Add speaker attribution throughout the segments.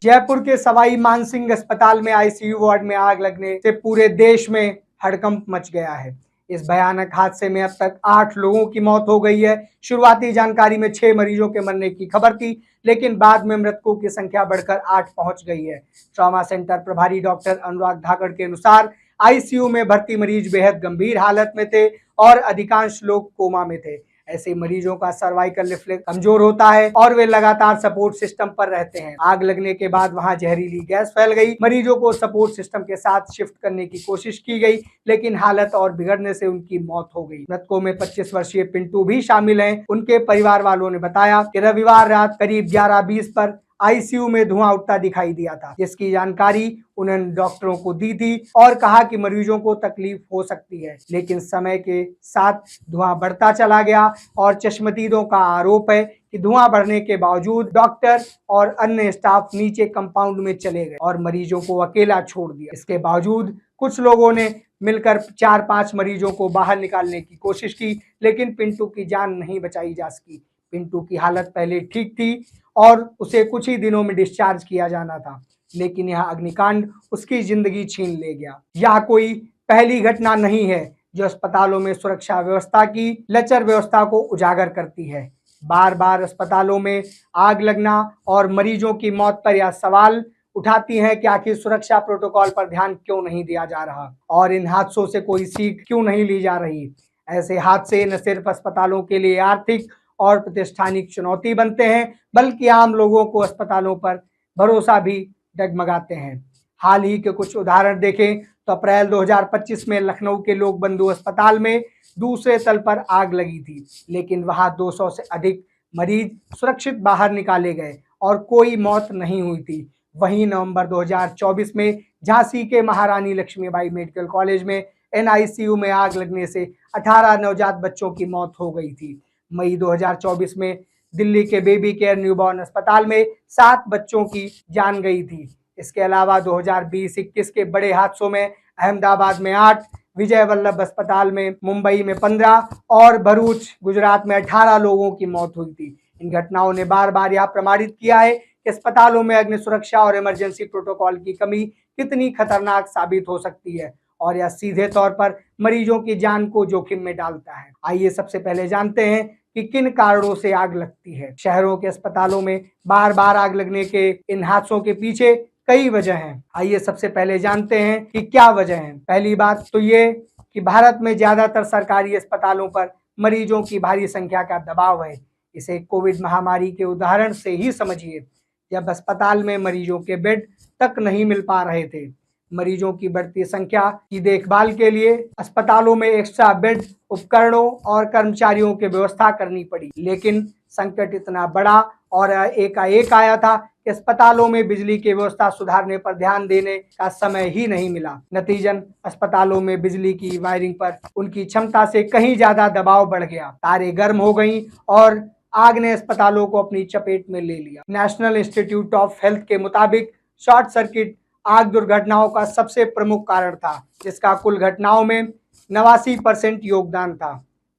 Speaker 1: जयपुर के सवाई मानसिंह अस्पताल में आईसीयू वार्ड में आग लगने से पूरे देश में हड़कंप मच गया है। इस भयानक हादसे में अब तक 8 लोगों की मौत हो गई है। शुरुआती जानकारी में 6 मरीजों के मरने की खबर थी, लेकिन बाद में मृतकों की संख्या बढ़कर 8 पहुंच गई है। ट्रॉमा सेंटर प्रभारी डॉक्टर अनुराग धाकड़ के अनुसार आईसीयू में भर्ती मरीज बेहद गंभीर हालत में थे और अधिकांश लोग कोमा में थे। ऐसे मरीजों का सर्वाइकल रिफ्लेक्स कमजोर होता है और वे लगातार सपोर्ट सिस्टम पर रहते हैं। आग लगने के बाद वहां जहरीली गैस फैल गई। मरीजों को सपोर्ट सिस्टम के साथ शिफ्ट करने की कोशिश की गई, लेकिन हालत और बिगड़ने से उनकी मौत हो गई। मृतकों में 25 वर्षीय पिंटू भी शामिल हैं। उनके परिवार वालों ने बताया कि रविवार रात करीब 11:20 पर आईसीयू में धुआं उठता दिखाई दिया था, जिसकी जानकारी उन्होंने डॉक्टरों को दी थी और कहा कि मरीजों को तकलीफ हो सकती है, लेकिन समय के साथ धुआं बढ़ता चला गया और चश्मदीदों का आरोप है कि धुआं बढ़ने के बावजूद डॉक्टर और अन्य स्टाफ नीचे कंपाउंड में चले गए और मरीजों को अकेला छोड़ दिया। इसके बावजूद कुछ लोगों ने मिलकर 4-5 मरीजों को बाहर निकालने की कोशिश की, लेकिन पिंटू की जान नहीं बचाई जा सकी। पिंटू की हालत पहले ठीक थी और उसे कुछ ही दिनों में डिस्चार्ज किया जाना था, लेकिन यह अग्निकांड उसकी जिंदगी छीन ले गया। यह कोई पहली घटना नहीं है जो अस्पतालों में सुरक्षा व्यवस्था की लचर व्यवस्था को उजागर करती है। बार बार अस्पतालों में आग लगना और मरीजों की मौत पर यह सवाल उठाती है कि आखिर सुरक्षा प्रोटोकॉल पर ध्यान क्यों नहीं दिया जा रहा और इन हादसों से कोई सीख क्यों नहीं ली जा रही। ऐसे हादसे न सिर्फ अस्पतालों के लिए आर्थिक और प्रतिष्ठानिक चुनौती बनते हैं, बल्कि आम लोगों को अस्पतालों पर भरोसा भी डगमगाते हैं। हाल ही के कुछ उदाहरण देखें तो अप्रैल 2025 में लखनऊ के लोक बंधु अस्पताल में दूसरे तल पर आग लगी थी, लेकिन वहां 200 से अधिक मरीज सुरक्षित बाहर निकाले गए और कोई मौत नहीं हुई थी। वहीं नवंबर 2024 में झांसी के महारानी लक्ष्मीबाई मेडिकल कॉलेज में एनआईसीयू में आग लगने से 18 नवजात बच्चों की मौत हो गई थी। मई 2024 में दिल्ली के बेबी केयर न्यूबॉर्न अस्पताल में 7 बच्चों की जान गई थी। इसके अलावा 2020-21 के बड़े हादसों में अहमदाबाद में 8, विजय वल्लभ अस्पताल में मुंबई में 15 और भरूच गुजरात में 18 लोगों की मौत हुई थी। इन घटनाओं ने बार बार यह प्रमाणित किया है कि अस्पतालों में अग्नि सुरक्षा और इमरजेंसी प्रोटोकॉल की कमी कितनी खतरनाक साबित हो सकती है और यह सीधे तौर पर मरीजों की जान को जोखिम में डालता है। आइए सबसे पहले जानते हैं कि किन कारणों से आग लगती है। शहरों के अस्पतालों में बार बार आग लगने के इन हादसों के पीछे कई वजह हैं। आइए सबसे पहले जानते हैं कि क्या वजह है। पहली बात तो ये कि भारत में ज्यादातर सरकारी अस्पतालों पर मरीजों की भारी संख्या का दबाव है। इसे कोविड महामारी के उदाहरण से ही समझिए, जब अस्पताल में मरीजों के बेड तक नहीं मिल पा रहे थे। मरीजों की बढ़ती संख्या की देखभाल के लिए अस्पतालों में एक्स्ट्रा बेड, उपकरणों और कर्मचारियों की व्यवस्था करनी पड़ी, लेकिन संकट इतना बड़ा और एकाएक आया था कि अस्पतालों में बिजली की व्यवस्था सुधारने पर ध्यान देने का समय ही नहीं मिला। नतीजन अस्पतालों में बिजली की वायरिंग पर उनकी क्षमता से कहीं ज्यादा दबाव बढ़ गया, तारें गर्म हो गई और आग ने अस्पतालों को अपनी चपेट में ले लिया। नेशनल इंस्टीट्यूट ऑफ हेल्थ के मुताबिक शॉर्ट सर्किट आग दुर्घटनाओं का सबसे प्रमुख कारण था, जिसका कुल घटनाओं में 89% योगदान था।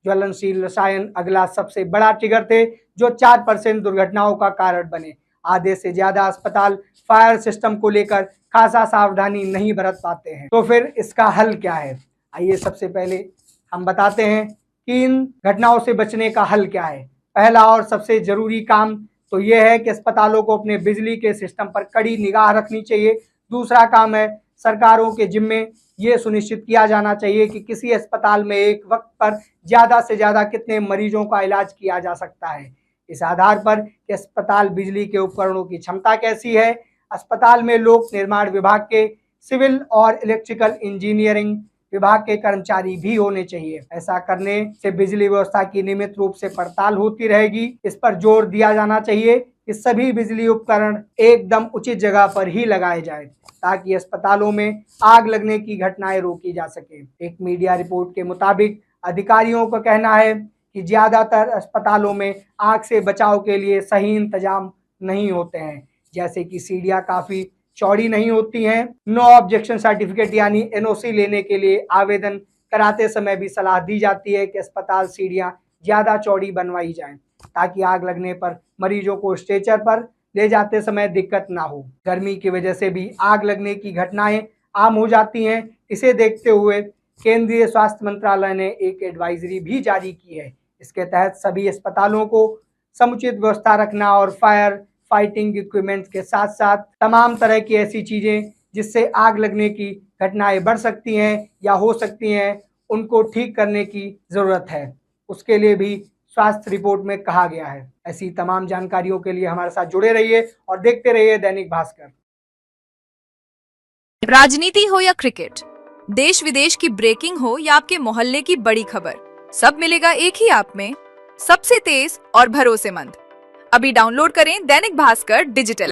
Speaker 1: ज्वलनशील रसायन अगला सबसे बड़ा ट्रिगर थे, जो 4% दुर्घटनाओं का कारण बने। आधे से ज्यादा अस्पताल फायर सिस्टम को लेकर खासा सावधानी नहीं बरत पाते हैं। तो फिर इसका हल क्या है? आइए सबसे पहले हम बताते हैं कि इन घटनाओं से बचने का हल क्या है। पहला और सबसे जरूरी काम तो यह है कि अस्पतालों को अपने बिजली के सिस्टम पर कड़ी निगाह रखनी चाहिए। दूसरा काम है सरकारों के जिम्मे ये सुनिश्चित किया जाना चाहिए कि किसी अस्पताल में एक वक्त पर ज्यादा से ज्यादा कितने मरीजों का इलाज किया जा सकता है। इस आधार पर कि अस्पताल बिजली के उपकरणों की क्षमता कैसी है, अस्पताल में लोक निर्माण विभाग के, सिविल और इलेक्ट्रिकल इंजीनियरिंग विभाग के कर्मचारी भी होने चाहिए। ऐसा करने से बिजली व्यवस्था की नियमित रूप से पड़ताल होती रहेगी। इस पर जोर दिया जाना चाहिए कि सभी बिजली उपकरण एकदम उचित जगह पर ही लगाए जाए, ताकि अस्पतालों में आग लगने की घटनाएं रोकी जा सके। एक मीडिया रिपोर्ट के मुताबिक अधिकारियों का कहना है कि ज्यादातर अस्पतालों में आग से बचाव के लिए सही इंतजाम नहीं होते हैं, जैसे कि सीढ़ियां काफी चौड़ी नहीं होती हैं। नो ऑब्जेक्शन सर्टिफिकेट यानी एनओसी लेने के लिए आवेदन कराते समय भी सलाह दी जाती है कि अस्पताल सीढ़ियां ज्यादा चौड़ी बनवाई जाएं, ताकि आग लगने पर मरीजों को स्ट्रेचर पर ले जाते समय दिक्कत ना हो। गर्मी की वजह से भी आग लगने की घटनाएं आम हो जाती हैं। इसे देखते हुए केंद्रीय स्वास्थ्य मंत्रालय ने एक एडवाइजरी भी जारी की है। इसके तहत सभी अस्पतालों को समुचित व्यवस्था रखना और फायर फाइटिंग इक्विपमेंट के साथ साथ तमाम तरह की ऐसी चीजें जिससे आग लगने की घटनाएं बढ़ सकती हैं या हो सकती हैं, उनको ठीक करने की जरूरत है। उसके लिए भी स्वास्थ्य रिपोर्ट में कहा गया है। ऐसी तमाम जानकारियों के लिए हमारे साथ जुड़े रहिए और देखते रहिए दैनिक भास्कर।
Speaker 2: राजनीति हो या क्रिकेट, देश विदेश की ब्रेकिंग हो या आपके मोहल्ले की बड़ी खबर, सब मिलेगा एक ही ऐप में, सबसे तेज और भरोसेमंद। अभी डाउनलोड करें दैनिक भास्कर डिजिटल।